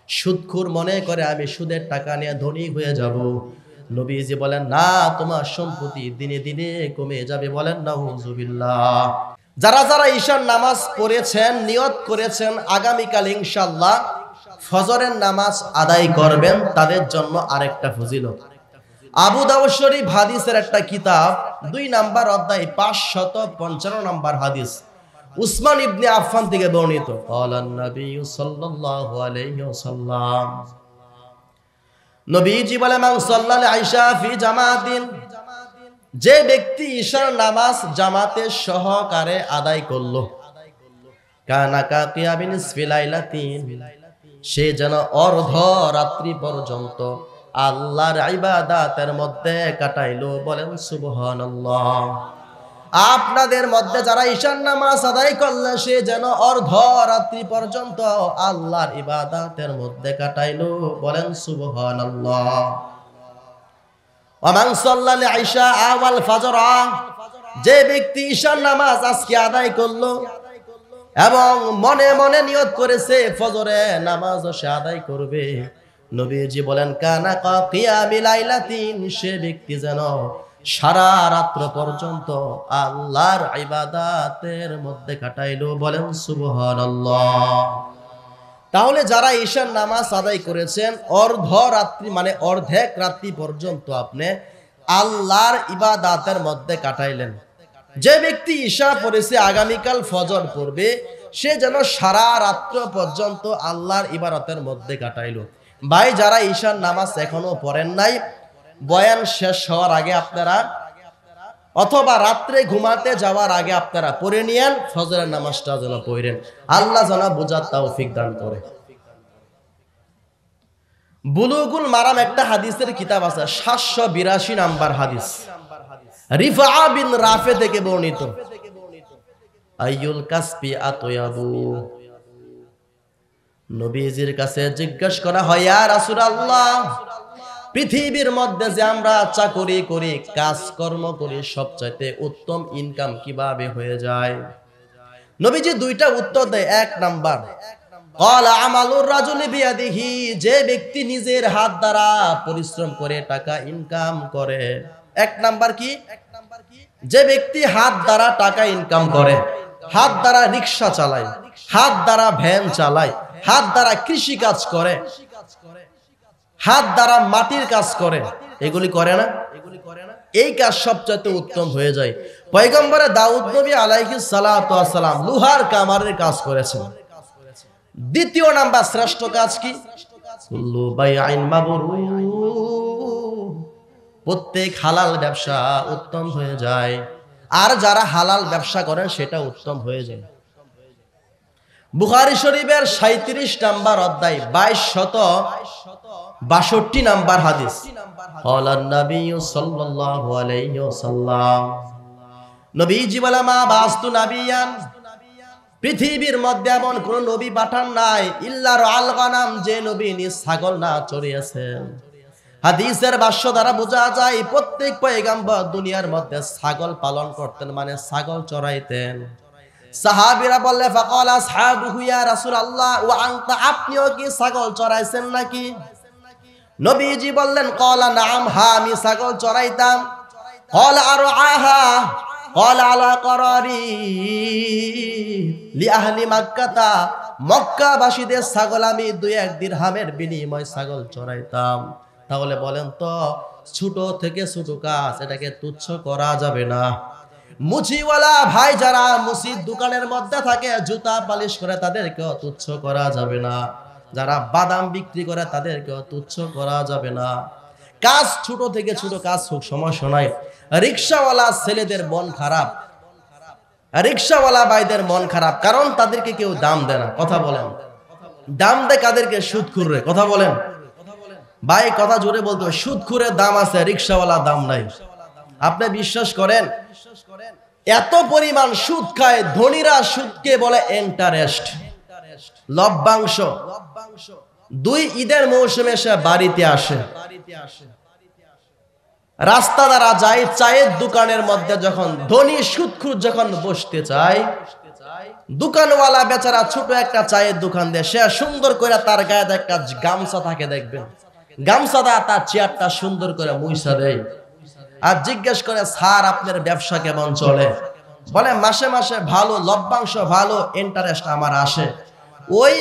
সুদখোর মনে করে আমি সুদের টাকা নিয়ে ধনী হয়ে যাব। নবীজি বলেন না, তোমার সম্পত্তি দিনে দিনে কমে যাবে। বলেন নাউজুবিল্লাহ। যারা যারা ঈশার নামাজ পড়েছেন, নিয়ত করেছেন আগামীকাল ইনশাআল্লাহ ফজরের নামাজ আদায় করবেন, তাদের জন্য আরেকটা ফজিলত। আবু দাউদ শরীফ হাদিসের একটা কিতাব 2 নাম্বার অধ্যায় 555 নাম্বার হাদিস, উসমান ইবনে আফফান থেকে বর্ণিত। ক্বালান নবী সাল্লাল্লাহু আলাইহি ওয়াসাল্লাম, নবীজি বলেন, মান সাল্লাল আইশা ফি জামাতিন, যে ব্যক্তি ঈশার নামাজ জামাতের সহকারে আদায় করলো, কানা কা কিয়ামিন নিসফিলাইলাতিন, সে যেন অর্ধ রাত্রি পর্যন্ত আল্লাহর ইবাদতের মধ্যে কাটাইলো। বলেন সুবহানাল্লাহ। আপনাদের মধ্যে যারা ঈশার নামাজ আদায় করলে, সে যেন অর্ধ রাত্রি পর্যন্ত আল্লাহর ইবাদতের মধ্যে কাটাইলো। বলেন সুবহানাল্লাহ। ওয়া মান সাল্লাল আইশা ওয়াল ফজর, যে ব্যক্তি ঈশার নামাজ আজকে আদায় করলো এবং মনে মনে নিয়ত করেছে ফজরে নামাজও সে আদায় করবে, নবীজি বলেন কানা কা কিয়ামিল লাইলাতিন, সে ব্যক্তি যেন সারা রাত্র পর্যন্ত আল্লাহর ইবাদতের মধ্যে কাটাইলো। বলেন সুবহানাল্লাহ। তাহলে যারা ঈশার নামাজ আদায় করেছেন, অর্ধ রাত্রি মানে অর্ধেক রাত্রি পর্যন্ত আপনি আল্লাহর ইবাদতের মধ্যে কাটাইলেন। যে ব্যক্তি ঈশা পড়েছে আগামীকাল ফজর পড়বে, সে যেন সারা রাত্র পর্যন্ত আল্লাহর ইবাদতের মধ্যে কাটাইলো। ভাই, যারা ঈশার নামাজ এখনো পড়েন নাই, বয়ান শেষ হওয়ার আগে আপনারা অথবা রাত্রে ঘুমাতে যাওয়ার আগে আপনারা পড়ে নিয়েন, ফজরের নামাজটা যেন পড়েন। আল্লাহ যেন বুঝার তৌফিক দান করে। বুলুগুল মারাম একটা হাদিসের কিতাব আছে, 782 নাম্বার হাদিস, রিফা বিন রাফে থেকে বর্ণিত। আইয়ুল কাসবি আতয়াবু, নবীজির কাছে জিজ্ঞাসা করা হয়, ইয়া রাসূলুল্লাহ, পৃথিবীর মধ্যে যে আমরা চাকরি করি, কাজকর্ম করি, সবচাইতে উত্তম ইনকাম কিভাবে হয়ে যায়? নবীজি 2টা উত্তর দেয়। 1 নাম্বার, ক্বালা আমালুর রাজুলি বিয়াদিহি, যে ব্যক্তি নিজের হাত দ্বারা পরিশ্রম করে টাকা ইনকাম করে। 1 নাম্বার কি? যে ব্যক্তি হাত দ্বারা টাকা ইনকাম করে, হাত দ্বারা রিকশা চালায়, হাত দ্বারা ভ্যান চালায়, হাত দ্বারা কৃষি কাজ করে, হাত দ্বারা মাটির কাজ করে, এগুলি করে না? এই কাজ সবচেয়ে উত্তম হয়ে যায়। পয়গম্বর দাউদ নবী আলাইহিস সালাতু ওয়াস সালাম লোহার কামারের কাজ করেছেন। 2 নাম্বার শ্রেষ্ঠ কাজ কি? কুল্লু বাইআইন মাবরুর, প্রত্যেক হালাল ব্যবসা উত্তম হয়ে যায়। আর যারা হালাল ব্যবসা করেন সেটা উত্তম হয়ে যায়। বুখারী শরীফের 37 নাম্বার অধ্যায় 2262 নাম্বার হাদিস, ক্বালান নবী সাল্লাল্লাহু আলাইহি ওয়াসাল্লাম, নবীজি বলেন, মা বাস্তু নাবিয়ান, পৃথিবীর মধ্যে এমন কোন নবী পাঠান নাই ইল্লা রাআল গানাম, যে নবী নিজ ছাগল না চড়িয়েছেন। হাদিসের ভাষ্য দ্বারা বোঝা যায় প্রত্যেক পয়গম্বর দুনিয়ার মধ্যে ছাগল পালন করতেন, মানে ছাগল চড়াইতেন। সাহাবীরা বললে, ফাকাল আসহাবুহু ইয়া রাসূলুল্লাহ ওয়া আনতা, আপনিও কি ছাগল চড়াইছেন নাকি? নবীজি বললেন, ক্বালা নাআম, হ্যাঁ আমি ছাগল চড়াইতাম। ক্বালা আরআহা, ক্বালা আলা করারি লি আহলি মক্কাতা, মক্কাবাসীদের ছাগল আমি 2-1 দিরহামের বিনিময়ে ছাগল চড়াইতাম। তাহলে বলেন তো, ছোট থেকে ছোট কাজ, এটাকে তুচ্ছ করা যাবে না। মুচিওয়ালা ভাই যারা মুচির দোকানের মধ্যে থাকে, জুতা পালিশ করে, তাদেরকেও তুচ্ছ করা যাবে না। যারা বাদাম বিক্রি করে, তাদেরকেও তুচ্ছ করা যাবে না। কাজ ছোট থেকে ছোট কাজ হোক, সমস্যা নাই। রিকশাওয়ালা ছেলেদের মন খারাপ, রিকশাওয়ালা ভাইদের মন খারাপ, কারণ তাদেরকে কেউ দাম দেয় না। কথা বলেন, দাম দেয় কাদেরকে? সুদখুররে। কথা বলেন ভাই, কথা জোরে বলতে হবে। সুদখুরের দাম আছে, রিকশাওয়ালা দাম নাই। আপনি বিশ্বাস করেন, এত পরিমাণ সুদ খায় ধনীরা, সুদকে বলে ইন্টারেস্ট, লভ্যাংশ। 2 ঈদের মৌসুমে সে বাড়িতে আসে, রাস্তা দ্বারা যায়, চায়ের দোকানের মধ্যে যখন ধনী সুদখুর যখন বসতে চায়, দোকানওয়ালা বেচারা ছোট একটা চায়ের দোকান দেয়, সে সুন্দর করে তার গায়ে একটা গামছা থাকে, দেখবেন গামছাটা তার চেয়ারটা সুন্দর করে মুইসা দেয়, আর জিজ্ঞেস করে স্যার আপনার ব্যবসা কেমন চলে? বলে মাসে মাসে ভালো, লভ্যাংশ ভালো, ইন্টারেস্ট আমার আসে। ওই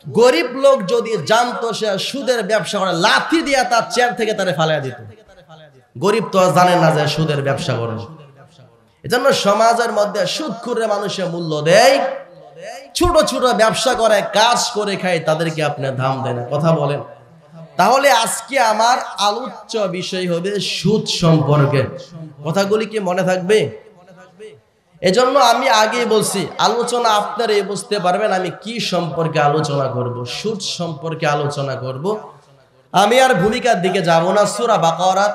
গরিব লোক যদি জানতো সে সুদের ব্যবসা করে, লাথি দিয়ে তার চেয়ার থেকে তারে ফালাইয়া দিত। গরিব তো জানে না যে সুদের ব্যবসা করে। এজন্য সমাজের মধ্যে সুদখোরে মানুষের মূল্য দেয়, ছোট ছোট ব্যবসা করে, কাজ করে খায়, তাদেরকে আপনি দাম দেন না। কথা বলেন। তাহলে আজকে আমার আলোচ্য বিষয় হবে সুদ সম্পর্কে। কথাগুলি কি মনে থাকবে? এজন্য আমি আগেই বলছি, আলোচনা আপনারা বুঝতে পারবেন আমি কি সম্পর্কে আলোচনা করব। সুদ সম্পর্কে আলোচনা করব। আমি আর ভূমিকার দিকে যাব না। সূরা বাকারা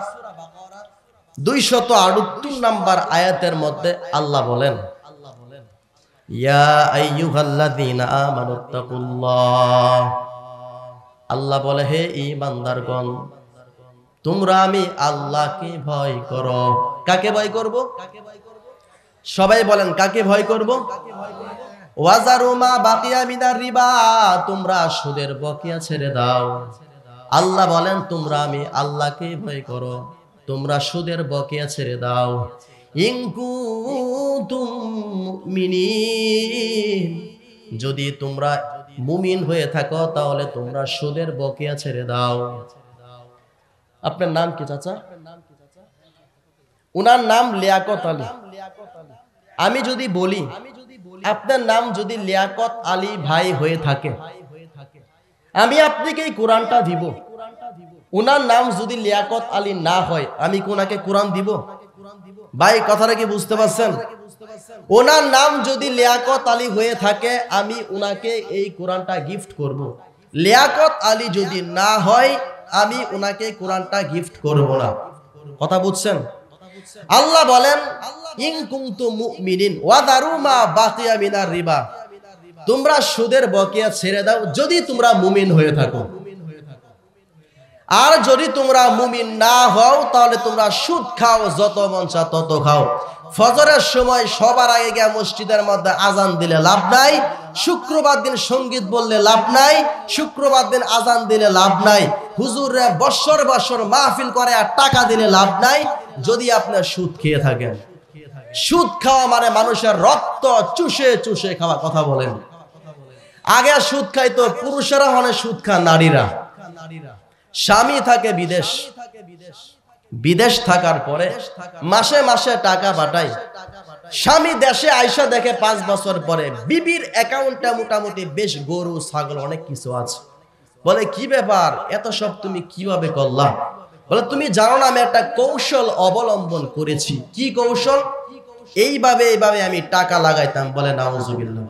278 নম্বর আয়াতের মধ্যে আল্লাহ বলেন, ইয়া আইয়ুহাল্লাযীনা আমানুত্তাকুল্লাহ। আল্লাহ বলে, হে ঈমানদারগণ, তোমরা আমি আল্লাহকে ভয় করো। কাকে ভয় করব? সবাই বলেন, কাকে ভয় করব? ওয়াজারু মা বাকিয়া মিনার রিবা, তোমরা সুদের বকেয়া ছেড়ে দাও। আল্লাহ বলেন, তোমরা আমি আল্লাহকে ভয় করো, তোমরা সুদের বকেয়া ছেড়ে দাও। ইন কুনতুম মুমিনিন, যদি তোমরা মুমিন হয়ে থাকো তাহলে তোমরা সুদের বকেয়া ছেড়ে দাও। আপনার নাম কি চাচা? উনার নাম লিয়াকত আলী। আমি যদি বলি আপনার নাম যদি লিয়াকত আলী ভাই হয়ে থাকে, আমি আপনাকে এই কোরআনটা দিব। উনার নাম যদি লিয়াকত আলী না হয়, আমি কোনাকে কোরআন দিব? ভাই কথাটা কি বুঝতে পারছেন? ওনার নাম যদি লিয়াকত আলী হয়ে থাকে, আমি উনাকে এই কোরআনটা গিফট করব। লিয়াকত আলী যদি না হয়, আমি উনাকে কোরআনটা গিফট করব না। কথা বুঝছেন? আল্লাহ বলেন, ইন কুনতুম মুমিনিন ওয়াদারু মা বাকিয়া মিনার রিবা, তোমরা সুদের বকেয়া ছেড়ে দাও যদি তোমরা মুমিন হয়ে থাকো। আর যদি তোমরা মুমিন না হও তাহলে তোমরা সুদ খাও, যত মন চায় তত খাও। ফজরের সময় সবার আগে গিয়ে মসজিদের মধ্যে আজান দিলে লাভ নাই, শুক্রবার দিন সঙ্গীত বললে লাভ নাই, শুক্রবার দিন আজান দিলে লাভ নাই, হুজুরে বছর বছর মাহফিল করে আর টাকা দিলে লাভ নাই, যদি আপনি সুদ খেয়ে থাকেন। সুদ খাওয়া মানে মানুষের রক্ত চুষে চুষে খাওয়া। কথা বলেন। আগে সুদ খাইতো পুরুষেরা, মানে সুদ খায় নারীরা। স্বামী থাকে বিদেশ, বিদেশ থাকার পরে মাসে মাসে টাকা পাঠায়। স্বামী দেশে আইসা দেখে 5 বছর পরে বিবির অ্যাকাউন্টে মোটামুটি বেশ গরু ছাগল অনেক কিছু আছে। বলে, কি ব্যাপার, এত সব তুমি কিভাবে করলা? বলে, তুমি জানো না আমি একটা কৌশল অবলম্বন করেছি। কি কৌশল? এইভাবে এইভাবে আমি টাকা লাগাইতাম। বলে, নাউজুবিল্লাহ,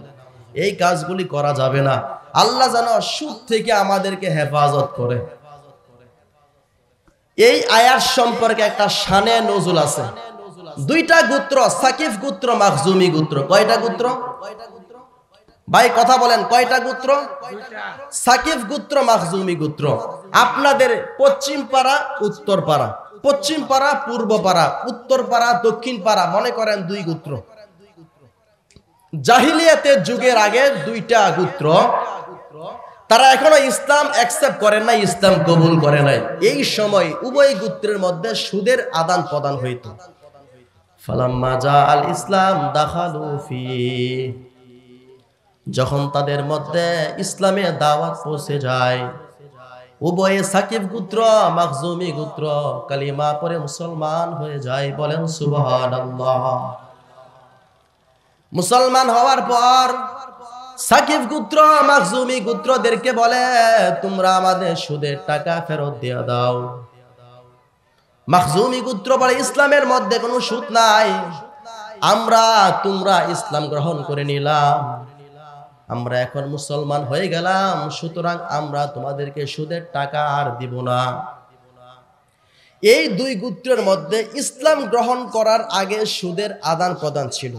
এই কাজগুলি করা যাবে না। আল্লাহ যেন সুদ থেকে আমাদেরকে হেফাজত করে। এই আয়াত সম্পর্কে একটা শানে নজুল আছে। 2টা গোত্র, সাকিফ গোত্র, মাখজুমি গোত্র। কয়টা গোত্র? ভাই কথা বলেন, কয়টা গোত্র? সাকিফ গোত্র, মাখজুমি গোত্র। আপনাদের পশ্চিম পাড়া, উত্তর পাড়া, পশ্চিম পাড়া, পূর্ব পাড়া, উত্তর পাড়া, দক্ষিণ পাড়া, মনে করেন 2 গোত্র। জাহিলিয়াতের যুগের আগে 2টা গোত্র, তারা এখনো ইসলাম অ্যাকসেপ্ট করে নাই, ইসলাম কবুল করে নাই। এই সময় উভয় গোত্রের মধ্যে সুদের আদান প্রদান হইত। ফালাম্মা জাআল ইসলাম দাখালু ফি, যখন তাদের মধ্যে ইসলামের দাওয়াত পৌঁছে যায়, উভয়ে সাকিব গোত্র, মাখজুমি গোত্র কালিমা পড়ে মুসলমান হয়ে যায়। বলেন সুবহানাল্লাহ। মুসলমান হওয়ার পর সাকিব গোত্র, মাখজুমি গোত্রদেরকে বলে, তোমরা আমাদের সুদের টাকা ফেরত দিয়ে দাও। মাখজুমি গোত্র বলে, ইসলামের মধ্যে কোনো সুদ নাই, তোমরা ইসলাম গ্রহণ করে নিলাম, আমরা এখন মুসলমান হয়ে গেলাম, সুতরাং আমরা তোমাদেরকে সুদের টাকা আর দিব না। এই 2 গোত্রের মধ্যে ইসলাম গ্রহণ করার আগে সুদের আদান প্রদান ছিল।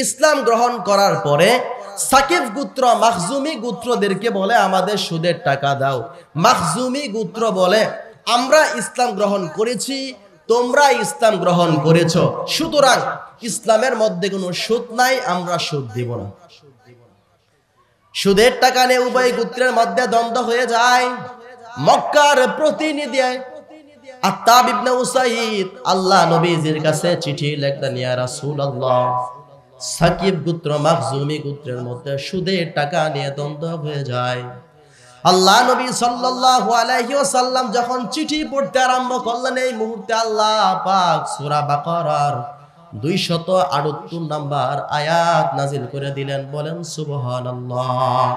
ইসলাম গ্রহণ করার পরে সাকিফ গোত্র মাখজুমি গোত্রদেরকে বলে, আমাদের সুদের টাকা দাও। মাখজুমি গোত্র বলে, আমরা ইসলাম গ্রহণ করেছি, তোমরা ইসলাম গ্রহণ করেছো, সুতরাং ইসলামের মধ্যে কোনো সুদ নাই, আমরা সুদ দিব না। সুদের টাকা নিয়ে উভয় গোত্রের মধ্যে দ্বন্দ্ব হয়ে যায়। মক্কার প্রতিনিধি আত্তাব ইবনে উসাইদ আল্লাহ নবীজির কাছে চিঠি লিখলেন, ইয়া রাসূলুল্লাহ, সাকিব গোত্র মাখজুমি গোত্রের মধ্যে সুদের টাকা নিয়ে দ্বন্দ্ব হয়ে যায়। আল্লাহ নবী সাল্লাল্লাহু আলাইহি ওয়াসাল্লাম যখন চিঠি পড়তে আরম্ভ করলেন, এই মুহূর্তে আল্লাহ পাক সূরা বাকারার 278 নম্বর আয়াত নাজিল করে দিলেন। বলেন সুবহানাল্লাহ।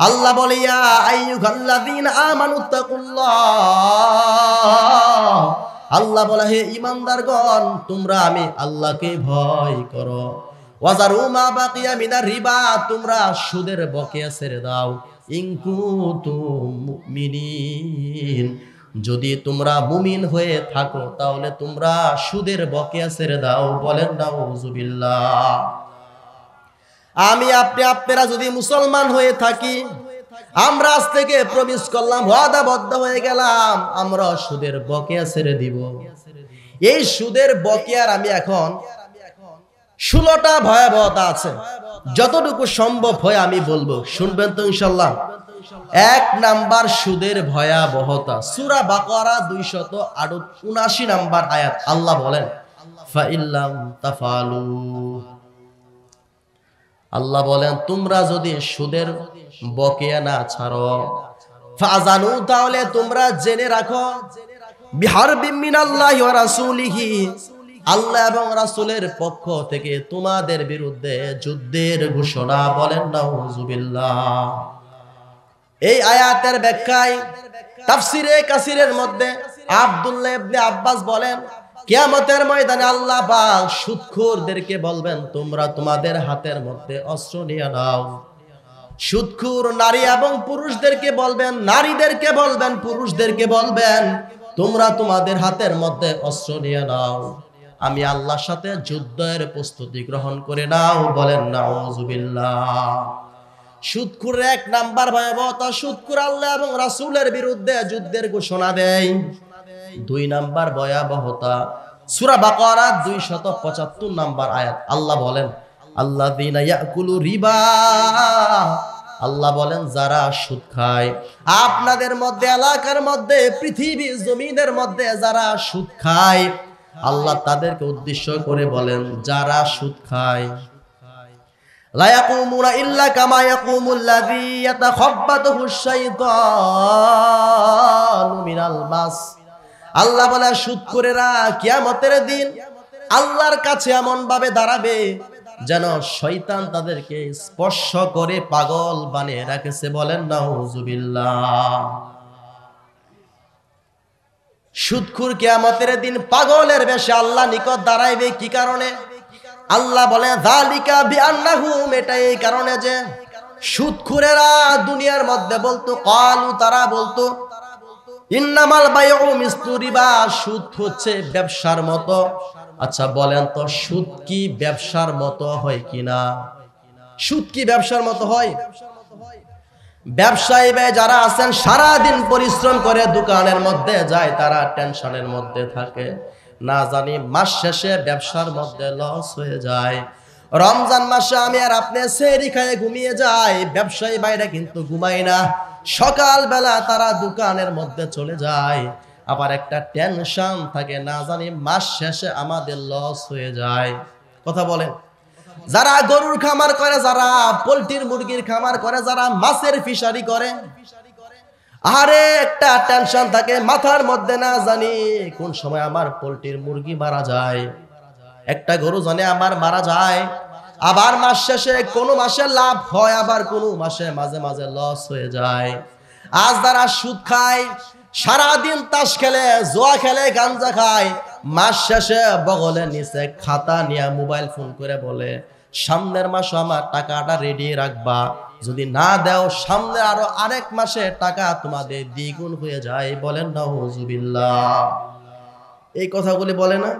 আল্লাহ বলে, ইয়া আইয়ুহাল্লাযীনা আমানুত্তাকুল্লাহ, আল্লাহ বলে, হে ঈমানদারগণ, তোমরা আমি আল্লাহকে ভয় করো। ওয়াজারু মা বাকিয়া মিনার রিবা, তোমরা সুদের বকেয়া ছেড়ে দাও। ইন কুনতুম মুমিনিন, যদি তোমরা মুমিন হয়ে থাকো তাহলে তোমরা সুদের বকেয়া ছেড়ে দাও। বলেন নাউযুবিল্লাহ। আমি আপনারা যদি মুসলমান হয়ে থাকি, আমরা আজ থেকে প্রমিস করলাম, ওয়াদাবদ্ধ হয়ে গেলাম, আমরা সুদের বকেয়া ছেড়ে দিব। এই সুদের বকেয়ার আমি এখন 16টা ভয়াবহতা আছে, যতটুকু সম্ভব হয় আমি বলবো, শুনবেন তো ইনশাআল্লাহ। 1 নাম্বার সুদের ভয়াবহতা, সূরা বাকারা 279 নাম্বার আয়াত। আল্লাহ বলেন, ফাইল্লাম তাফালু, আল্লাহ বলেন, তোমরা যদি সুদের বকেয়া না ছাড়ো, ফাজানু, তাহলে তোমরা জেনে রাখো, বিহারবিম মিনাল্লাহি ওয়া রাসূলিহি, আল্লাহ এবং রাসূলের পক্ষ থেকে তোমাদের বিরুদ্ধে যুদ্ধের ঘোষণা। বলেন নাউযুবিল্লাহ। এই আয়াতের ব্যাখ্যায় তাফসিরে কাসিরের মধ্যে আব্দুল্লাহ ইবনে আব্বাস বলেন, কিয়ামতের ময়দানে আল্লাহ পাক সুদখোরদেরকে বলবেন, তোমরা তোমাদের হাতের মধ্যে অস্ত্র নিয়ে নাও। সুদখোর নারী এবং পুরুষদেরকে বলবেন, নারীদেরকে বলবেন, পুরুষদেরকে বলবেন, তোমরা তোমাদের হাতের মধ্যে অস্ত্র নিয়ে নাও, আমি আল্লাহর সাথে যুদ্ধের প্রস্তুতি গ্রহণ করে নাও। বলেন নাউযুবিল্লাহ। সুদখোর 1 নাম্বার ভয়াবহতা, সুদখোর আল্লাহ এবং রাসূলের বিরুদ্ধে যুদ্ধের ঘোষণা দেয়। 2 নাম্বার ভয়াবহতা, সূরা বাকারা 275 নাম্বার আয়াত। আল্লাহ বলেন, আল্লাযীনা ইয়াকুলু রিবা, আল্লাহ বলেন, যারা সুদ খায়। আপনাদের মধ্যে, এলাকার মধ্যে, পৃথিবীর জমিনের মধ্যে যারা সুদ খায়, আল্লাহ তাদেরকে উদ্দেশ্য করে বলেন, যারা সুদ খায়, লা ইয়াকুমুনা ইল্লা কামা ইয়াকুমুল্লাযী ইয়াতাখাব্বাতুহুশ শাইতানু মিনাল মাস। আল্লাহ বলে, সুদখোরেরা কিয়ামতের দিন আল্লাহর কাছে এমন ভাবে দাঁড়াবে যেন শয়তান তাদেরকে স্পর্শ করে পাগল বানিয়ে রাখেছে। বলেন নাউযুবিল্লাহ। সুদখোর কিয়ামতের দিন পাগলের বেশে আল্লাহ নিকট দাঁড়াইবে। কি কারণে? আল্লাহ বলে, যালিকা বিআন্নাহুম, এটা এই কারণে যে সুদখোরেরা দুনিয়ার মধ্যে বলতো, ক্বালু, তারা বলতো, ইন্নামাল বাইউ মিসলু রিবা, সুদ হচ্ছে ব্যবসার মতো। আচ্ছা বলেন তো, সুদ কি ব্যবসার মতো হয় কিনা? সুদ কি ব্যবসার মতো হয়? ব্যবসায়ী ভাই যারা আছেন, সারা দিন পরিশ্রম করে দোকানের মধ্যে যায়, তারা টেনশনের মধ্যে থাকে, না জানি মাস শেষে ব্যবসার মধ্যে লস হয়ে যায়। রমজান মাসে আমি আর আপনি সেহরি খেয়ে ঘুমিয়ে যাই, ব্যবসায়ী ভাইরা কিন্তু ঘুমায় না, সকাল বেলা তারা দোকানের মধ্যে চলে যায়। আবার একটা টেনশন থাকে, না জানি মাস শেষে আমাদের লস হয়ে যায়। কথা বলেন। যারা গরুর খামার করে, যারা পোল্ট্রির মুরগির খামার করে, যারা মাছের ফিশারি করে, আরে একটা টেনশন থাকে মাথার মধ্যে, না জানি কোন সময় আমার পোল্ট্রির মুরগি মারা যায়, একটা গরু জানে আমার মারা যায়। আবার মাস শেষে কোনো মাসে লাভ হয়, আবার কোনো মাসে মাঝে মাঝে লস হয়ে যায়। আজ যারা সুদ খায়, সারাদিন তাস খেলে, জুয়া খেলে, গাঞ্জা খায়, মাস শেষে বগলে নিচে খাতা নিয়ে মোবাইল ফোন করে বলে, সামনের মাসে আমার টাকাটা রেডি রাখবা, যদি না দাও সামনে আরো আরেক মাসে টাকা তোমাদের দ্বিগুণ হয়ে যায়। বলেন নাউযুবিল্লাহ। এই কথাগুলি বলে না?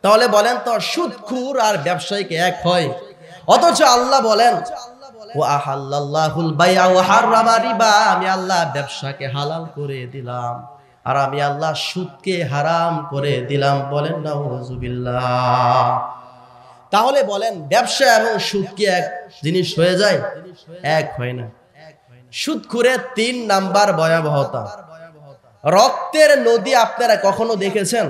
তাহলে বলেন তো, সুদখোর আর ব্যবসায়ীকে এক হয়? অথচ আল্লাহ বলেন, ওয়া আহাল্লাল্লাহুল বাইআ ওয়া হাররামা রিবা, আমি আল্লাহ ব্যবসাকে হালাল করে দিলাম, আর আমি আল্লাহ সুদকে হারাম করে দিলাম। বলেন নাউযুবিল্লাহ। তাহলে বলেন ব্যবসা এবং সুদ কি এক জিনিস হয়ে যায়? এক হয় না। সুদখোরের 3 নাম্বার ভয়াবহতা, রক্তের নদী। আপনারা কখনো দেখেছেন?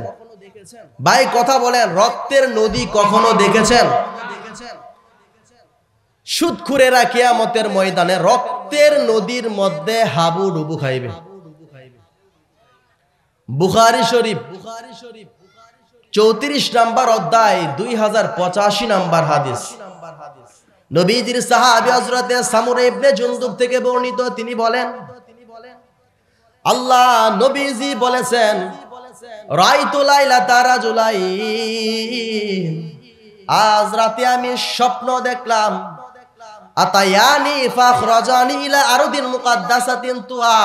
ভাই কথা বলেন, রক্তের নদী কখনো দেখেছেন? সুদখোরেরা কিয়ামতের ময়দানে রক্তের নদীর মধ্যে হাবুডুবু খাইবে। বুখারী শরীফ 34 নাম্বার অধ্যায় 2085 নাম্বার হাদিস। নবীজির সাহাবী হযরত সামুরা ইবনে জুনদুব থেকে বর্ণিত, তিনি বলেন আল্লাহ নবীজি বলেছেন, রাইতু লাইলাতা রাজুলাইন, আজ রাতে আমি স্বপ্ন দেখলাম, আতায়ানি ফাখরাজানি ইলা আরদিন মুকাদ্দাসাতিন তুয়া,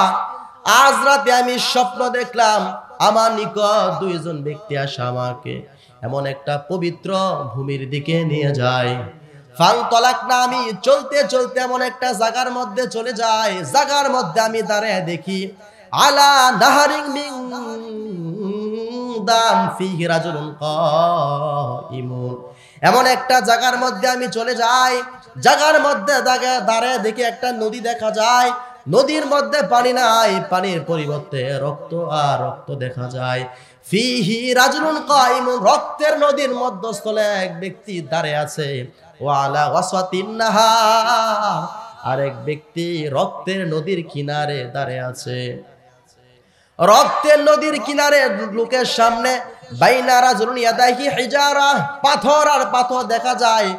আজ রাতে আমি স্বপ্ন দেখলাম আমার নিকট 2 জন ব্যক্তি আসে আমাকে এমন একটা পবিত্র ভূমির দিকে নিয়ে যায়। ফানতালাকনা, আমি চলতে চলতে এমন একটা জায়গার মধ্যে চলে যাই, জায়গার মধ্যে আমি দাঁড়িয়ে দেখি আলা নাহারিন মিন দাম ফিহি রাজুলুন কাইমুন, এমন একটা জায়গার মধ্যে আমি চলে যাই, জায়গার মধ্যে দাঁড়িয়ে দেখি একটা নদী দেখা যায়, নদীর মধ্যে পানি নাই, পানির পরিবর্তে রক্ত আর রক্ত দেখা যায়। ফিহি রাজুলুন কাইমুন, রক্তের নদীর মধ্যস্থলে এক ব্যক্তি দাঁড়িয়ে আছে, ওয়ালা ওয়াসাতিন নাহার, আরেক ব্যক্তি রক্তের নদীর কিনারে দাঁড়িয়ে আছে। রক্তের নদীর কিনারে লোকের সামনে বাইনা রাজুলুন ইয়াদাহি হিজারা, পাথর আর পাথর দেখা যায়।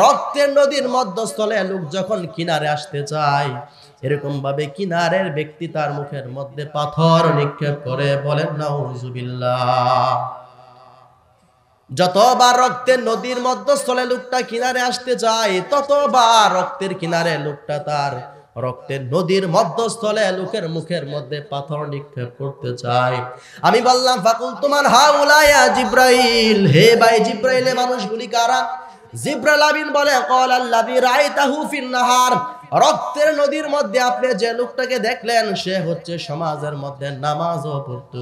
রক্তের নদীর মধ্যস্থলে লোক যখন কিনারে আসতে চায়, এরকম ভাবে কিনারের ব্যক্তি তার মুখের মধ্যে পাথর নিক্ষেপ করে। বলেন নাউযুবিল্লাহ। যতবার রক্তের নদীর মধ্যস্থলে লোকটা কিনারে আসতে চায়, ততবার রক্তের কিনারে লোকটা তার রক্তের নদীর মধ্যস্থলে লোকের মুখের মধ্যে পাথর নিক্ষেপ করতে চায়। আমি বললাম ফাকুলতু মান হাউলা ইয়া জিব্রাইল, হে ভাই জিব্রাইল, মানুষগুলি কারা? জিব্রাইল আমিন বলে ক্বালাল্লাযী রাআইতাহু ফিন নাহার, রক্তের নদীর মধ্যে আপনি যে লোকটাকে দেখলেন সে হচ্ছে সমাজের মধ্যে নামাজও পড়তো,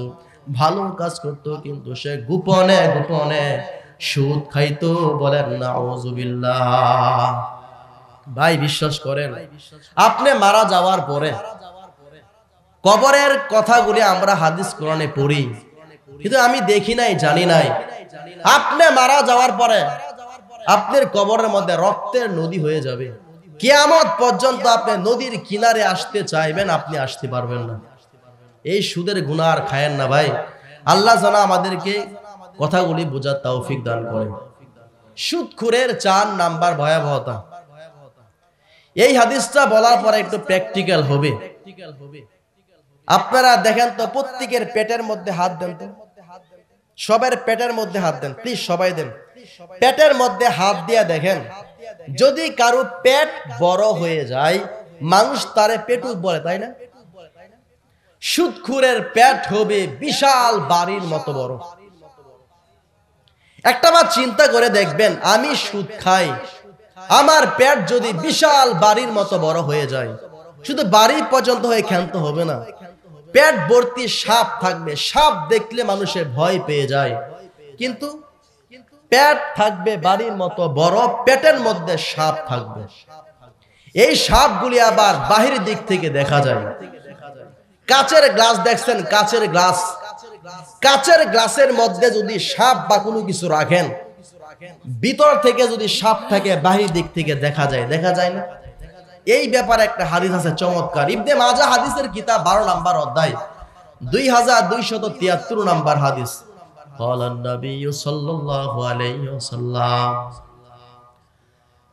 ভালো কাজ করতো, কিন্তু সে গোপনে গোপনে সুদ খাইতো। বলেন নাউযুবিল্লাহ। ভাই বিশ্বাস করেন, আপনি মারা যাওয়ার পরে কবরের কথাগুলি আমরা হাদিস কোরআনে পড়ি, কিন্তু আমি দেখি নাই, জানি নাই, আপনি মারা যাওয়ার পরে আপনার কবরের মধ্যে রক্তের নদী হয়ে যাবে। কিয়ামত পর্যন্ত আপনি নদীর কিনারে আসতে চাইবেন, আপনি আসতে পারবেন না। এই সুদের গুনাহ আর খায়েন না ভাই। আল্লাহ যেন আমাদেরকে কথাগুলি বোঝার তৌফিক দান করে। সুদখোরের 4 নাম্বার ভয়াবহতা। এই হাদিসটা বলার পরে একটু প্র্যাকটিক্যাল হবে। আপনারা দেখেন তো, প্রত্যেকের পেটের মধ্যে হাত দেন তো, সবার পেটের মধ্যে হাত দেন প্লিজ, সবাই দেন। পেটের মধ্যে হাত দিয়ে দেখেন, যদি কারো পেট বড় হয়ে যায়, মানুষ তারে পেটুক বলে, তাই না? সুদখোরের পেট হবে বিশাল বাড়ির মতো বড়। একটাবার চিন্তা করে দেখবেন, আমি সুদ খাই, আমার পেট যদি বিশাল বাড়ির মতো বড় হয়ে যায়, শুধু বাড়ি পর্যন্ত হয়ে ক্ষান্ত হবে না, পেট ভর্তি সাপ থাকবে, সাপ দেখলে মানুষের ভয় পেয়ে যায়, কিন্তু পেট থাকবে বাড়ির মতো বড়, পেটের মধ্যে সাপ থাকবে। এই সাপগুলি আবার বাহির দিক থেকে দেখা যায়। কাচের গ্লাস দেখছেন, কাচের গ্লাস, কাচের গ্লাসের মধ্যে যদি সাপ বা কোনো কিছু রাখেন, ভিতর থেকে যদি সাপ থাকে বাহির দিক থেকে দেখা যায়, দেখা যায় না? এই ব্যাপারে একটা হাদিস আছে চমৎকার, ইবনে মাজাহ হাদিসের কিতাব 12 নাম্বার অধ্যায় 2273 নাম্বার হাদিস। ক্বালান নবী সাল্লাল্লাহু আলাইহি ওয়াসাল্লাম,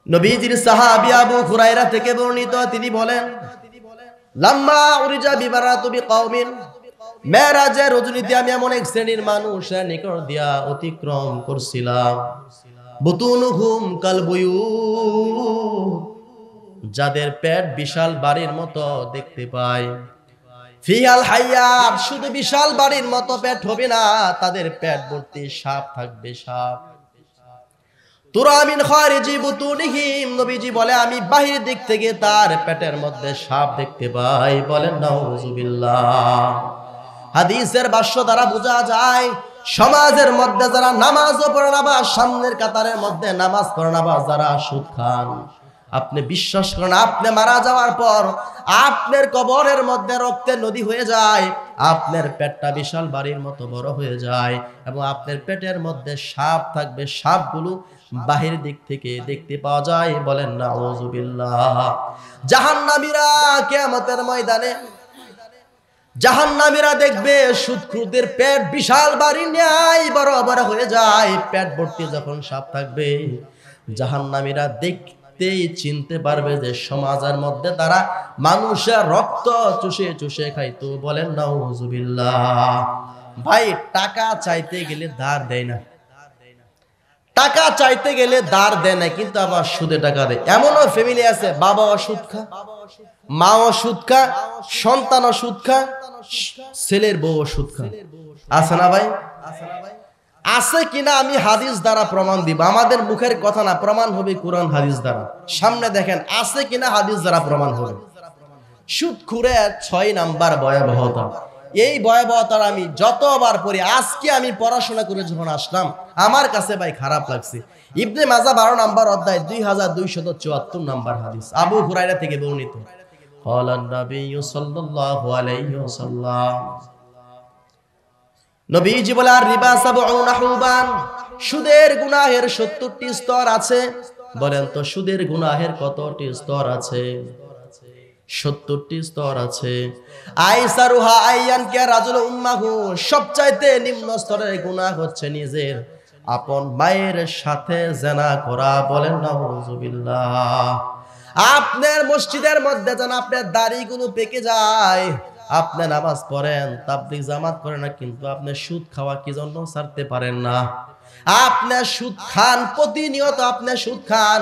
নবীজির সাহাবী আবু হুরায়রা থেকে বর্ণিত, তিনি বলেন লাম্মা উরিজা বিবারাতু বিকাউমিন, মেরাজের রজনীতে আমি এমন এক শ্রেণীর মানুষের নিকট দিয়া অতিক্রম করছিলাম, বুতুনুহুম কালবুয়ুত, যাদের পেট বিশাল বাড়ির মতো দেখতে পায়, ফিয়াল হায়াত, শুধু বিশাল বাড়ির মতো পেট হবে না, তাদের পেট ভর্তি সাপ থাকবে, সাপ। তুরামিন খারিজি বুতুনিহিম, নবীজি বলে আমি বাহির দিক থেকে তার পেটের মধ্যে সাপ দেখতে পাই। বলেন নাউযুবিল্লাহ। হাদিসের ভাষ্য দ্বারা বোঝা যায় সমাজের মধ্যে যারা নামাজও পড়ে না বা সামনের কাতারের মধ্যে নামাজ পড়ে না বা যারা সুদ খান, আপনি বিশ্বাস করেন আপনি মারা যাওয়ার পর আপনার কবরের মধ্যে রক্তের নদী হয়ে যায়, আপনার পেটটা বিশাল বাড়ির মতো বড় হয়ে যায় এবং আপনার পেটের মধ্যে সাপ থাকবে, সাপগুলো বাহির দিক থেকে দেখতে পাওয়া যায়। বলেন নাউযুবিল্লাহ। জাহান্নামীরা কিয়ামতের ময়দানে জাহান্নামীরা দেখবে সুদখোরদের পেট বিশাল বাড়ি ন্যায় বড় বড় হয়ে যায়, পেট ভর্তি যখন সাপ থাকবে জাহান্নামীরা দেখতেই চিনতে পারবে যে সমাজের মধ্যে তারা মানুষের রক্ত চুষে চুষে খাইতো। বলেন নাউযুবিল্লাহ। ভাই টাকা চাইতে গেলে ধার দেয় না, টাকা চাইতে গেলে ধার দেয় না, কিন্তু আবার সুদে টাকা দেয়। এমনও ফ্যামিলি আছে বাবাও সুদ খা, মাও সুদ খা, সন্তানও সুদ খা, ছেলের বউও সুদ খা। আছে না ভাই? আছে কিনা আমি হাদিস দ্বারা প্রমাণ দিব, আমাদের মুখের কথা না, প্রমাণ হবে কোরআন হাদিস দ্বারা। সামনে দেখেন আছে কিনা হাদিস দ্বারা প্রমাণ হবে। সুদখোরের 6 নাম্বার ভয়াবহতা। এই ভয়াবহতার আমি যতবার পড়ি, আজকে আমি পড়াশোনা করে যখন আসলাম আমার কাছে ভাই খারাপ লাগছে। ইবনে মাজাহ 12 নাম্বার অধ্যায় 2274 নাম্বার হাদিস, আবু হুরায়রা থেকে বর্ণিত। ক্বালান নাবিয়্যু সাল্লাল্লাহু আলাইহি ওয়াসাল্লাম, নবীজি বলে আর রিবা সাবউনা হুবান, সুদের গুনাহের 70টি স্তর আছে। বলেন তো সুদের গুনাহের কতটি স্তর আছে? 70টি স্তর আছে। আইসারুহা আইয়ান কে রাজুল উম্মাহু, সবচাইতে নিম্ন স্তরের গুনাহ হচ্ছে নিজের আপন মায়ের সাথে জিনা করা। বলেন নাউযুবিল্লাহ। আপনার মসজিদের মধ্যে যেন আপনার দাড়িগুলো পেকে যায়, আপনি নামাজ পড়েন, তাবলীগ জামাত করেন না, কিন্তু আপনি সুদ খাওয়া কি জন্য ছাড়তে পারেন না? আপনি সুদ খান, প্রতিনিয়ত আপনি সুদ খান,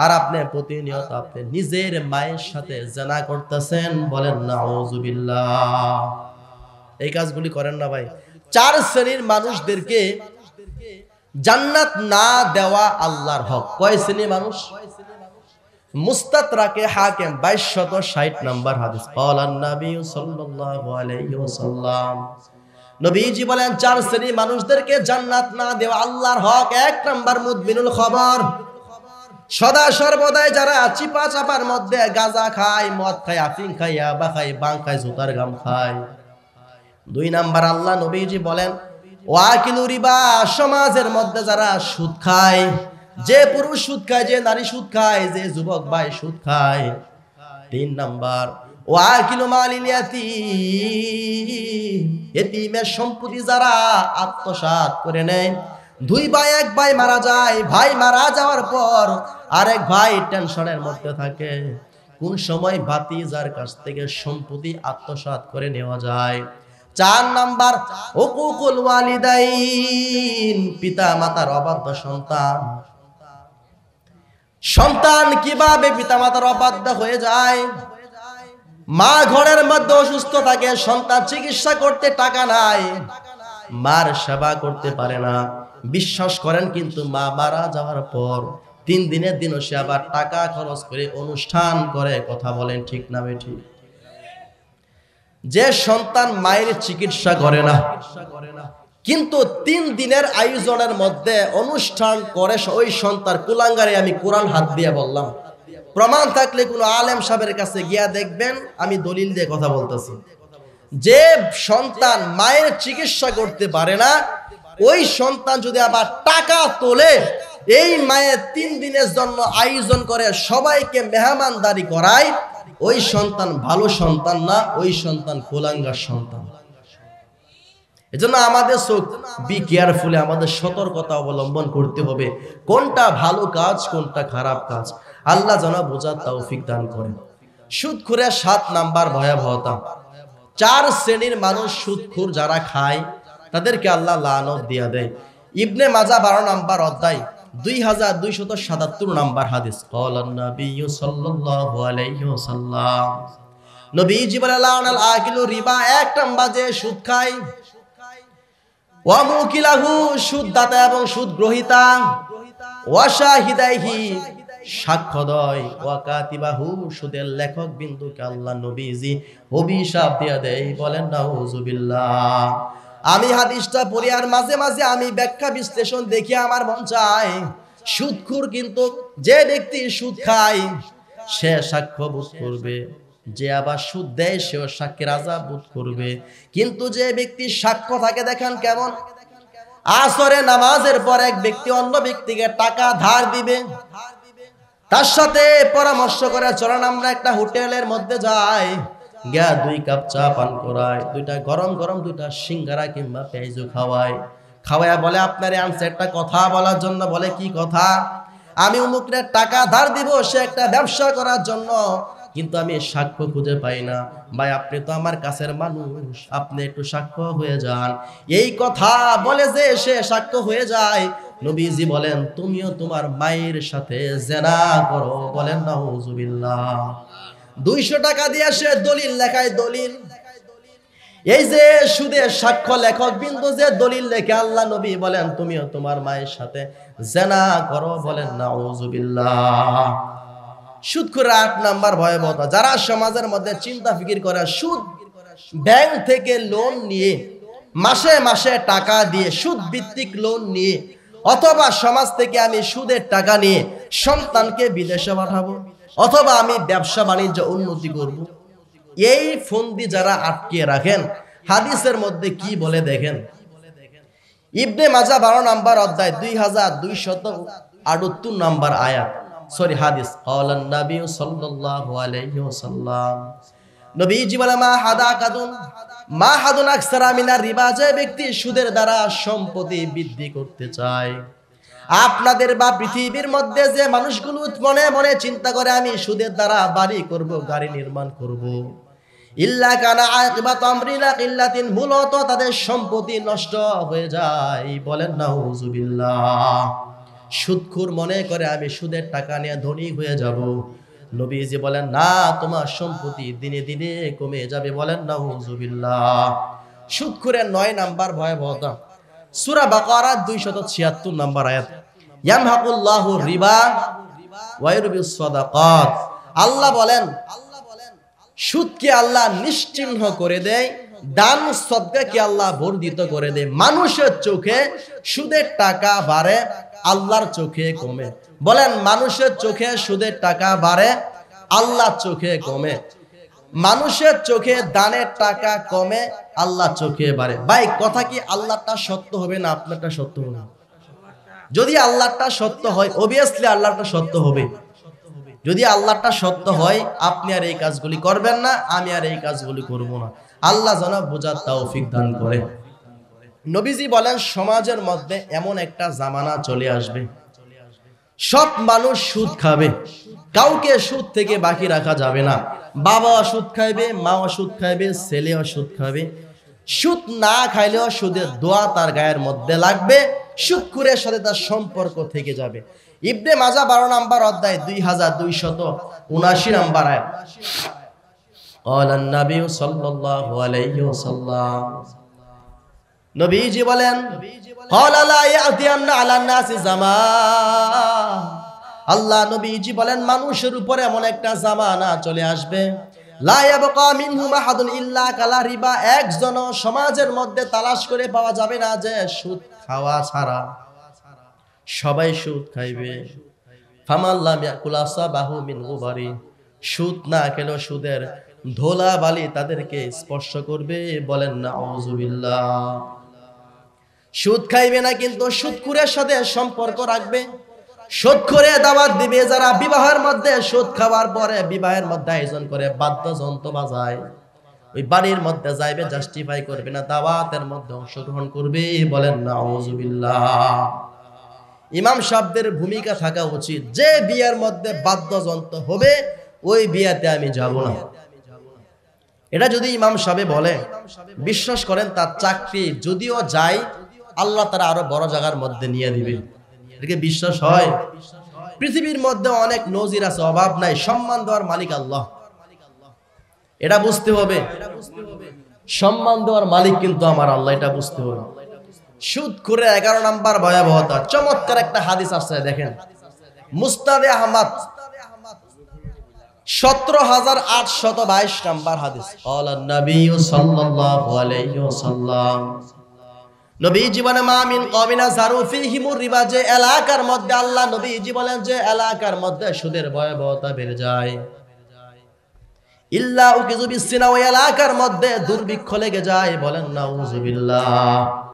আর আপনি প্রতিনিয়ত আপনি নিজের মায়ের সাথে জিনা করতেছেন। বলেন নাউযুবিল্লাহ। এই কাজগুলি করেন না ভাই। 4 শ্রেণীর মানুষদেরকে জান্নাত না দেওয়া আল্লাহর হক। কয় শ্রেণীর মানুষ? মুস্তাদরাকে হাকিম 2260 নাম্বার হাদিস। ক্বালান নাবিয়্যু সাল্লাল্লাহু আলাইহি ওয়াসাল্লাম, নবীজি বলেন 4 শ্রেণীর মানুষদেরকে জান্নাত না দেওয়া আল্লাহর হক। 1 নাম্বার মুদমিনুল খবর, সদা সর্বদাই যারা চিপা চাপার মধ্যে গাঁজা খায়, মদ খায়, আফিং খায়, ইয়াবা খায়, বাং খায়, জুতার গাম খায়। 2 নাম্বার আল্লাহ নবীজি বলেন ওয়াকিলু রিবা, সমাজের মধ্যে যারা সুদ খায়, যে পুরুষ সুদ খায়, যে নারী সুদ খায়, যে যুবক ভাই সুদ খায়। 3 নাম্বার ওয়াকিলু মালিল ইয়াতীম, এতিমের সম্পত্তি যারা আত্মসাৎ করে নেয়। 2 ভাই, 1 ভাই মারা যায়, ভাই মারা যাওয়ার পর আরেক ভাই টেনশনের মধ্যে থাকে কোন সময় ভাতিজার কাছ থেকে সম্পত্তি আত্মসাৎ করে নেওয়া যায়। 4 নাম্বার হুকুকুল ওয়ালিদাইন, পিতা মাতার অবাধ্য সন্তান। সন্তান কিভাবে পিতা মাতার অবাধ্য হয়ে যায়? মা ঘরের মধ্যে অসুস্থ থাকে, সন্তান চিকিৎসা করতে টাকা নাই, মার সেবা করতে পারে না। বিশ্বাস করেন কিন্তু মা মারা যাওয়ার পর 3 দিনের দিনও সে আবার টাকা খরচ করে অনুষ্ঠান করে। কথা বলেন ঠিক না বেঠিক? যে সন্তান মায়ের চিকিৎসা করে না কিন্তু 3 দিনের আয়োজনের মধ্যে অনুষ্ঠান করে, ওই সন্তান কুলাঙ্গারে। আমি কোরআন হাত দিয়ে বললাম, প্রমাণ থাকলে কোনো আলেম সাহেবের কাছে গিয়া দেখবেন, আমি দলিল দিয়ে কথা বলতেছি। যে সন্তান মায়ের চিকিৎসা করতে পারে না, ওই সন্তান যদি আবার টাকা তোলে, এই মায়ের 3 দিনের জন্য আয়োজন করে, সবাইকে মেহমানদারি করায়, ওই সন্তান ভালো সন্তান না, ওই সন্তান কুলাঙ্গার সন্তান। এজন্য আমাদের বি কেয়ারফুলি, আমাদের সতর্কতা অবলম্বন করতে হবে, কোনটা ভালো কাজ কোনটা খারাপ কাজ। আল্লাহ যেন বোঝার তৌফিক দান করেন। সুদখোরের 7 নাম্বার ভয়াবহতা। 4 শ্রেণীর মানুষ সুদখোর যারা খায় তাদেরকে আল্লাহ লানত দিয়া দেয়। ইবনে মাজাহ 12 নাম্বার অধ্যায় 2277 নাম্বার হাদিস। ক্বালান নাবিয়্যু সাল্লাল্লাহু আলাইহি ওয়াসাল্লাম, নবীজি বলেন লানাল আকিলু রিবা, 1 নাম্বার যে সুদ খায়, ওয়া মুকিলাহু, সুদ দাতা এবং সুদ গ্রহীতা, ওয়া শাহিদাইহি, সাক্ষ্য দেয় ওয়া কাতিবাহু সুদের লেখক বিন্দুকে আল্লাহ নবীজি অভিশাপ দিয়ে দেয়। বলেন নাউজুবিল্লাহ। আমি হাদিসটা পড়ি আর মাঝে মাঝে আমি ব্যাখ্যা বিশ্লেষণ দেখি আমার মন চায় সুদখোর কিন্তু যে ব্যক্তি সুদ খায় সে সাক্ষ্য বোধ করবে, যে আবার সুদ দেয় সেও সাক্ষীর আযাব বোধ করবে। কিন্তু যে ব্যক্তি সাক্ষ্য থাকে দেখেন কেমন, আসরে নামাজের পর এক ব্যক্তি অন্য ব্যক্তিকে টাকা ধার দিবে, তার সাথে পরামর্শ করে চলেন আমরা একটা হোটেলের মধ্যে যাই, গিয়া 2 কাপ চা পান করায়, 2টা গরম গরম 2টা সিঙ্গারা কিংবা পেঁয়াজু খাওয়ায়, খাওয়ায়া বলে আপনারে আনছে একটা কথা বলার জন্য। বলে কি কথা? আমি অমুকরে টাকা ধার দিব সে একটা ব্যবসা করার জন্য, কিন্তু আমি সাক্ষ্য খুঁজে পাই না। ভাই আপনি তো আমার কাছের মানুষ, আপনি একটু সাক্ষ্য হয়ে যান। এই কথা বলে যে সে সাক্ষ্য হয়ে যায়, নবীজি বলেন তুমিও তোমার মায়ের সাথে জেনা করো। বলেন নাউজুবিল্লাহ। 200 টাকা দিয়ে সে দলিল লেখায়, দলিল। এই যে সুদের সাক্ষ্য লেখক বিন্দু যে দলিল লেখে, আল্লাহ নবী বলেন তুমিও তোমার মায়ের সাথে জেনা করো। বলেন নাউজুবিল্লাহ। সুদখোর 8 নাম্বার ভয়াবহতা। যারা সমাজের মধ্যে চিন্তা ফিকির করে সুদ, ব্যাংক থেকে লোন নিয়ে মাসে মাসে টাকা দিয়ে সুদ ভিত্তিক লোন নিয়ে, অথবা সমাজ থেকে আমি সুদের টাকা নিয়ে সন্তানকে বিদেশে পাঠাবো, অথবা আমি ব্যবসা বাণিজ্য উন্নতি করব। এই ফন্দি যারা আটকে রাখেন, হাদিসের মধ্যে কি বলে দেখেন। ইবনে মাজাহ 12 নাম্বার অধ্যায় 2268 নাম্বার আয়াত, সরি হাদিস। ক্বালান নবী সাল্লাল্লাহু আলাইহি ওয়াসাল্লাম, নবীজি বলে মা হাদুন আকসারা মিনার রিবা, যে ব্যক্তি সুদের দ্বারা সম্পত্তি বৃদ্ধি করতে চায়। আপনাদের বা পৃথিবীর মধ্যে যে মানুষগুলো মনে মনে চিন্তা করে আমি সুদের দ্বারা বাড়ি করব, গাড়ি নির্মাণ করব, ইল্লা কানা আকিবাতু আমরিনা ইল্লাতিন, মূলত তাদের সম্পত্তি নষ্ট হয়ে যায়। বলেন নাউজুবিল্লাহ। সুদখোর মনে করে আমি সুদের টাকা নিয়ে ধনী হয়ে যাব। নবীজি বলেন না, তোমার সম্পত্তি দিনে দিনে কমে যাবে। বলেন নাউজুবিল্লাহ। সুদখোরের 9 নাম্বার ভয়াবহতা, সূরা বাকারা 276 নাম্বার আয়াত, ইয়ামহাকুল্লাহু রিবা ওয়া ইউরবিস সাদাকাত। আল্লাহ বলেন সুদকে আল্লাহ নিশ্চিহ্ন করে দেয়, দান সদকাকে আল্লাহ বর্ধিত করে দেয়। মানুষের চোখে সুদের টাকা বাড়ে, আল্লাহর চোখে কমে। বলেন মানুষের চোখে সুদের টাকা বাড়ে, আল্লাহর চোখে কমে। মানুষের চোখে দানের টাকা কমে, আল্লাহর চোখে বাড়ে। ভাই কথা কি আল্লাহটা সত্য হবে না আপনারটা সত্য হবে? যদি আল্লাহটা সত্য হয় অবভিয়াসলি আল্লাহটা সত্য হবে। যদি আল্লাহটা সত্য হয় আপনি আর এই কাজগুলি করবেন না, আমি আর এই কাজগুলি করব না। আল্লাহ যেন বোঝার তৌফিক দান করে। নবীজি বলেন সমাজের মধ্যে এমন একটা জামানা চলে আসবে, সব মানুষ সুদ খাবে, কাউকে সুদ থেকে বাকি রাখা যাবে না। বাবা সুদ খাইবে, মাও সুদ খাইবে, ছেলেও সুদ খাবে। সুদ না খাইলেও সুদের দোয়া তার গায়ের মধ্যে লাগবে, সুদখোরের সাথে তার সম্পর্ক থেকে যাবে। ইবনে মাজাহ 12 নাম্বার অধ্যায় 2279 নাম্বার আয়াত, ক্বালান নবী সাল্লাল্লাহু আলাইহি ওয়াসাল্লাম, নবীজি বলেন ক্বালা লা ইয়াতিয়ান্না আলান নাসি জামান। আল্লাহ নবীজি বলেন মানুষের উপরে এমন একটা জামানা চলে আসবে, লা ইয়াবকা মিনহুম আহাদুন ইল্লা কালা রিবা, একজন সমাজের মধ্যে তালাশ করে পাওয়া যাবে না যে সুদ খাওয়া ছাড়া সবাই সুদ খাইবে। ফামাল্লাম ইয়াকুল আসাবাহু মিন গুবারি, সুদ না খেলেও সুদের ধোলা বালি তাদেরকে স্পর্শ করবে। বলেন নাউজুবিল্লাহ। সুদ খাইবে না কিন্তু সুদখোরের সাথে সম্পর্ক রাখবে, সুদখোরে দাওয়াত দিবে। যারা বিবাহের মধ্যে সুদ খাওয়ার পরে বিবাহের মধ্যে আয়োজন করে বাদ্যযন্ত্র বাজায়, ওই বাড়ির মধ্যে যাইবে, জাস্টিফাই করবে না, দাওয়াতের মধ্যে অংশগ্রহণ করবে। বলেন নাউজুবিল্লাহ। ইমাম সাহেবদের ভূমিকা থাকা উচিত, যে বিয়ের মধ্যে বাদ্যযন্ত্র হবে ওই বিয়েতে আমি যাব না। এটা যদি ইমাম সাহেব বলে, বিশ্বাস করেন তার চাকরি যদিও যায় আল্লাহ তারা আরো বড় জায়গার মধ্যে নিয়ে দিবে। এটাকে বিশ্বাস হয়? পৃথিবীর মধ্যে অনেক নজির আছে, অভাব নাই। সম্মান দেওয়ার মালিক আল্লাহ, এটা বুঝতে হবে। সম্মান দেওয়ার মালিক কিন্তু আমার আল্লাহ, এটা বুঝতে হবে। সুদখোরের 11 নাম্বার ভয়াবহতা, চমৎকার একটা হাদিস আসছে দেখেন। মুসনাদে আহমদ 17822 নাম্বার হাদিস। ক্বালা নবী সাল্লাল্লাহু আলাইহি ওয়াসাল্লাম, নবীজি বলেন মা মিন কওমিনা যারু ফীহিমুর রিবা, যে এলাকার মধ্যে আল্লাহ নবীজি বলেন যে এলাকার মধ্যে সুদের ভয়াবহতা বেড়ে যায়, ইল্লা উকিযু বিসসিনা, ওই এলাকার মধ্যে দুর্ভিক্ষ লেগে যায়। বলেন নাউযুবিল্লাহ।